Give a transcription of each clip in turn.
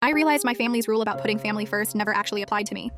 I realized my family's rule about putting family first never actually applied to me.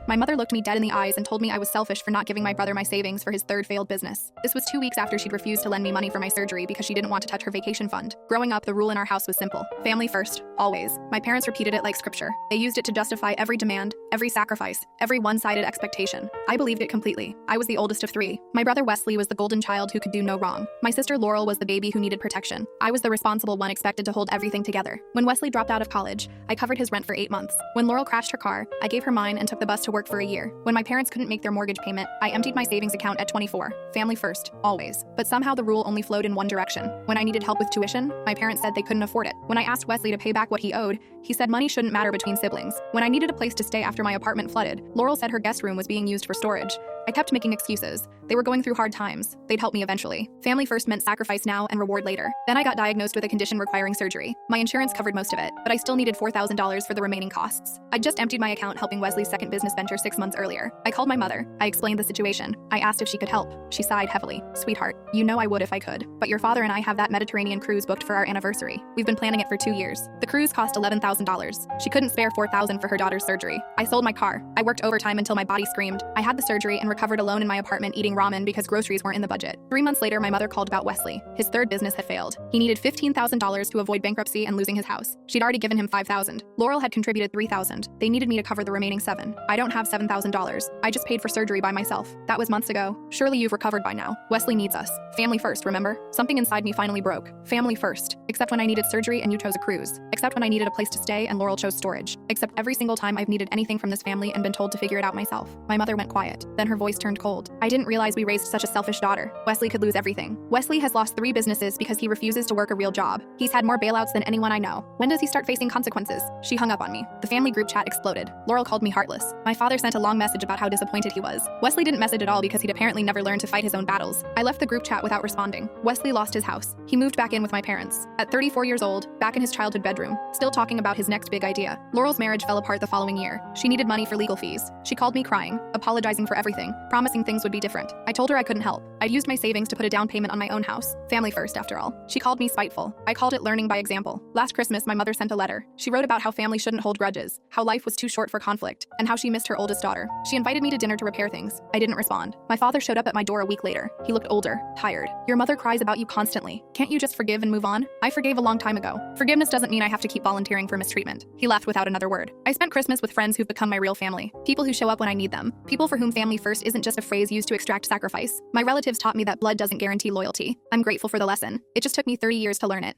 My mother looked me dead in the eyes and told me I was selfish for not giving my brother my savings for his third failed business. This was 2 weeks after she'd refused to lend me money for my surgery because she didn't want to touch her vacation fund. Growing up, the rule in our house was simple. Family first, always. My parents repeated it like scripture. They used it to justify every demand, every sacrifice, every one-sided expectation. I believed it completely. I was the oldest of 3. My brother Wesley was the golden child who could do no wrong. My sister Laurel was the baby who needed protection. I was the responsible one expected to hold everything together. When Wesley dropped out of college, I covered his rent for 8 months. When Laurel crashed her car, I gave her mine and took the bus to work for a year. When my parents couldn't make their mortgage payment, I emptied my savings account at 24. Family first, always. But somehow the rule only flowed in one direction. When I needed help with tuition, my parents said they couldn't afford it. When I asked Wesley to pay back what he owed, he said money shouldn't matter between siblings. When I needed a place to stay after my apartment flooded, Laurel said her guest room was being used for storage. I kept making excuses. They were going through hard times. They'd help me eventually. Family first meant sacrifice now and reward later. Then I got diagnosed with a condition requiring surgery. My insurance covered most of it, but I still needed $4,000 for the remaining costs. I'd just emptied my account helping Wesley's second business venture 6 months earlier. I called my mother. I explained the situation. I asked if she could help. She sighed heavily. "Sweetheart, you know I would if I could. But your father and I have that Mediterranean cruise booked for our anniversary. We've been planning it for 2 years. The cruise cost $11,000. She couldn't spare $4,000 for her daughter's surgery. I sold my car. I worked overtime until my body screamed. I had the surgery and recovered alone in my apartment eating ramen because groceries weren't in the budget. 3 months later, my mother called about Wesley. His third business had failed. He needed $15,000 to avoid bankruptcy and losing his house. She'd already given him $5,000. Laurel had contributed $3,000. They needed me to cover the remaining $7,000. I don't have $7,000. I just paid for surgery by myself. That was months ago. Surely you've recovered by now. Wesley needs us. Family first, remember? Something inside me finally broke. Family first. Except when I needed surgery and you chose a cruise. Except when I needed a place to stay and Laurel chose storage. Except every single time I've needed anything from this family and been told to figure it out myself. My mother went quiet. Then her voice turned cold. I didn't realize we raised such a selfish daughter. Wesley could lose everything. Wesley has lost 3 businesses because he refuses to work a real job. He's had more bailouts than anyone I know. When does he start facing consequences? She hung up on me. The family group chat exploded. Laurel called me heartless. My father sent a long message about how disappointed he was. Wesley didn't message at all because he'd apparently never learned to fight his own battles. I left the group chat without responding. Wesley lost his house. He moved back in with my parents. At 34 years old, back in his childhood bedroom, still talking about his next big idea. Laurel's marriage fell apart the following year. She needed money for legal fees. She called me crying, apologizing for everything, promising things would be different. I told her I couldn't help. I'd used my savings to put a down payment on my own house. Family first, after all. She called me spiteful. I called it learning by example. Last Christmas, my mother sent a letter. She wrote about how family shouldn't hold grudges, how life was too short for conflict, and how she missed her oldest daughter. She invited me to dinner to repair things. I didn't respond. My father showed up at my door a week later. He looked older, tired. Your mother cries about you constantly. Can't you just forgive and move on? I forgave a long time ago. Forgiveness doesn't mean I have to keep volunteering for mistreatment. He left without another word. I spent Christmas with friends who've become my real family. People who show up when I need them. People for whom family first isn't just a phrase used to extract sacrifice. My relatives taught me that blood doesn't guarantee loyalty. I'm grateful for the lesson. It just took me 30 years to learn it.